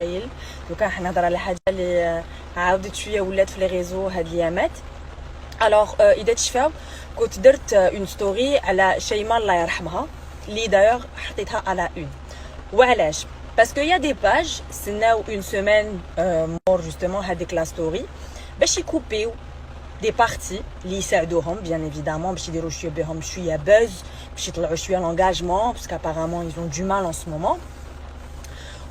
دوكا حنهضر على حاجه اللي عاودت شويه ولات في لي ريزو هاد الايامات. الوغ اذا تشفاو كنت درت اون ستوري على شيماء الله يرحمها اللي دايوغ حطيتها على اون. وعلاش؟ باسكو يا دي باج سناو اون سيمين مور جوستومون هذيك لا ستوري باش يكوبيو دي بارتي اللي يساعدوهم بيان ايفيدامون باش يديروا شويه بهم شويه بوز باش يطلعوا شويه لونغاجمون باسكو ابارامون ils ont du mal en ce moment.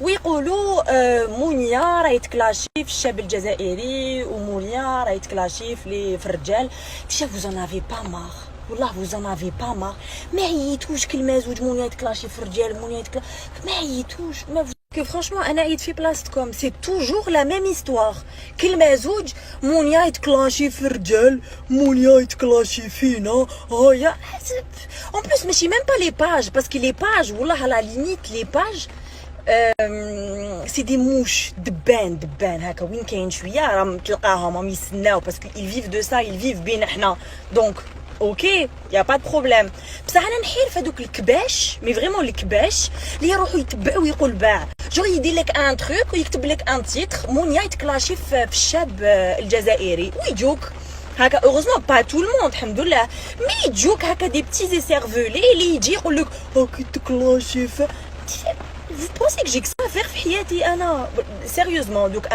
ويقولوا مونيا راهي تكلاشي في الشعب الجزائري ومونيا راهي تكلاشي في الرجال. ديجا vous en avez pas marre والله vous en avez pas marre. ما عييتوش كلمه زوج مونيا يتكلاشي في الرجال مونيا يتكلاشي ما عييتوش ما que franchement انا عييت في بلاصتكم. سي توجور لا ميم هيستوار. كلمه زوج مونيا يتكلاشي في الرجال مونيا يتكلاشي فينا هيا en plus ماشي ميم با لي باج باسكو لي باج والله على ليميت لي باج سي دي موش دبان هكا وين كاين شويه راهم تلقاهم يسناو باسكو ils vivent de ça ils vivent بينا حنا دونك اوكي يا با دو بروبليم. بصح انا نحير في هذوك الكباش مي فريمون الكباش اللي يروحوا يتبعوا ويقول باع جو يدير لك ان تروك ويكتب لك ان تيتر مونيا يتكلاشي في الشاب الجزائري ويجوك هكا اوغوزمون با تو الموند الحمد لله مي يجوك هكا دي بتي سيرفولي اللي يجي يقول لك هاكي تكلاشي في Vous pensez que j'ai que ça à faire في حياتي انا سيريوزمون دوك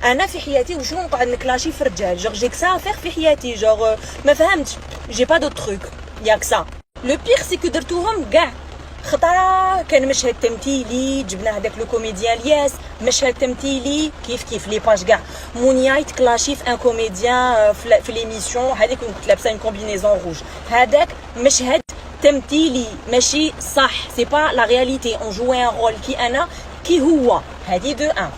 انا في حياتي وشنو نقعد نكلاشي في الرجال جور جي que ça à faire في حياتي جور ما فهمتش جي با دو تروك ياك سا. لو بيغ سي كو درتوهم كاع خطره كان مشهد تمثيلي جبنا هذاك لو كوميديان الياس مشهد تمثيلي كيف لي باج كاع مونيا يتكلاشي في ان كوميديان في ليميسيون هذيك كنت لابسه ان كومبينيزون روج هذاك مشهد تمثيلي ماشي صح سي با لا رياليتي اون جوي ان رول كي هو هذه دو ان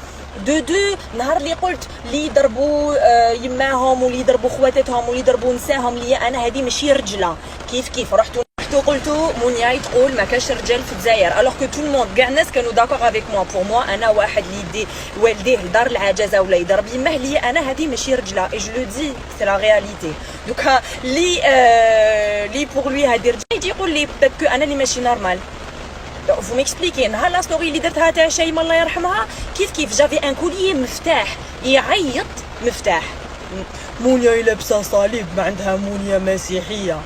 دو نهار اللي قلت اللي يضربوا يماهم واللي يضربوا خواتاتهم واللي يضربوا نساهم ليا انا هذه ماشي رجله كيف رحتوا قلتوا مونيا تقول ما كاش رجال في الجزائر الوغ كو تو الموند كاع الناس كانوا داكور افيك موا بور موا انا واحد اللي يدي والديه لدار العجزه ولا يضرب يماه ليا انا هذه ماشي رجله اي جو لو دي سي لا رياليتي دوكا لي بور لوي هذه رجله يجي يقول لي بيت كو انا اللي ماشي نورمال. فو ميكسبليكي نهار لا ستوري اللي درتها تاع شيماء الله يرحمها كيف جافي ان كوليي مفتاح يعيط مفتاح مونيا لابسه صليب ما عندها مونيا مسيحيه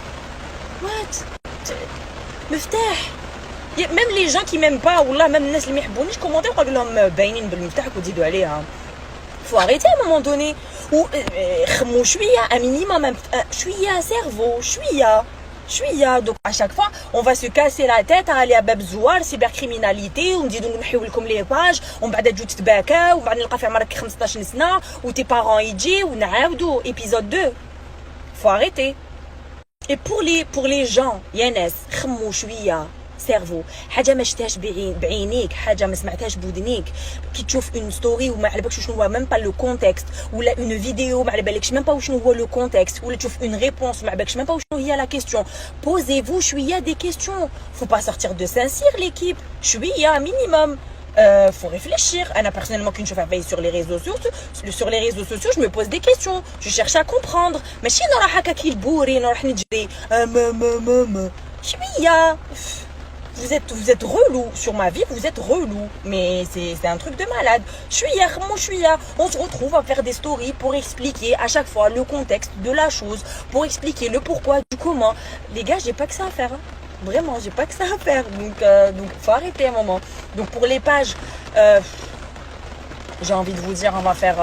وات مفتاح ميم لي جان كي ميم با والله ميم الناس اللي ما يحبونيش كومونتي يقول لهم باينين بالمفتاح وتزيدوا عليها فو اريتي ا مومون دوني خمو شويه مينيموم شويه سيرفو شويه دوك à chaque fois on va se casser la tête على باب الزوار سيبر كريميناليتي ونزيدو نحيو لكم لي باج ومن بعد تجو تتباكاو ومن بعد نلقى في عمرك 15 سنه وتي بارون يجي ونعاودو ايبيزود 2 فو اريتي. Et pour les gens يا ناس خمو شويه سيرفو حاجه ما شفتهاش بعينيك حاجه ما سمعتهاش بودنيك كي تشوف اون ستوري وما على بالكش شنو هو ميم با لو كونتكست ولا اون فيديو ما على بالكش ميم با شنو هو لو كونتكست ولا تشوف اون ريبونس ما على بالكش ميم با شنو هي لا كيستيون بوزيفو شويه دي كيستيون فو با سورتير دو سانسير ليكيب شويه مينيموم faut réfléchir. Anna personnellement quand je fais veille sur les réseaux sociaux je me pose des questions je cherche à comprendre ماشي نروح هكا كي البوري نروح نجري ما شويه vous êtes relou sur ma vie vous êtes relou mais c'est un truc de malade chouïa on se retrouve à faire des stories pour expliquer à chaque fois le contexte de la chose pour expliquer le pourquoi du comment les gars j'ai pas que ça à faire hein. Vraiment j'ai pas que ça à faire donc faut arrêter un moment. Donc pour les pages j'ai envie de vous dire on va faire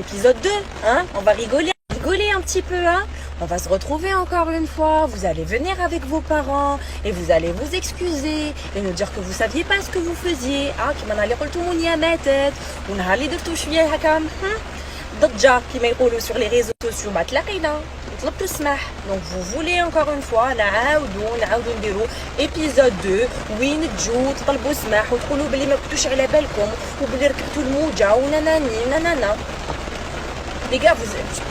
épisode 2 hein on va rigoler un petit peu hein. On va se retrouver encore une fois, vous allez venir avec vos parents et vous allez vous excuser et nous dire que vous saviez pas ce que vous faisiez. Ah, qui m'en allait قلتو مونيا ماتت ونهار اللي درتو شويه هكا ضجه كيما يقولوا sur les réseaux sociaux ما تلاقينا طلبتوا السماح. Donc vous voulez encore une fois نعاودوا نديروا épisode 2 وين تجوا تطلبوا السماح وتقولوا بلي ما كنتوش على بالكم وبلي ركبتوا الموجه وناناني Les gars,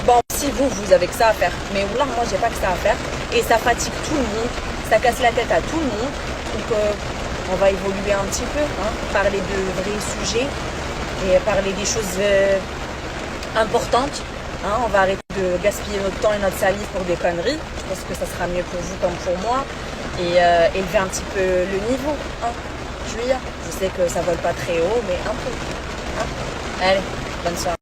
bon, si vous avez que ça à faire, mais là, moi, j'ai pas que ça à faire, et ça fatigue tout le monde, ça casse la tête à tout le monde, donc on va évoluer un petit peu, hein, parler de vrais sujets, et parler des choses importantes, hein, on va arrêter de gaspiller notre temps et notre salive pour des conneries, je pense que ça sera mieux pour vous comme pour moi, et élever un petit peu le niveau, hein, je sais que ça vole pas très haut, mais un peu. Allez, bonne soirée.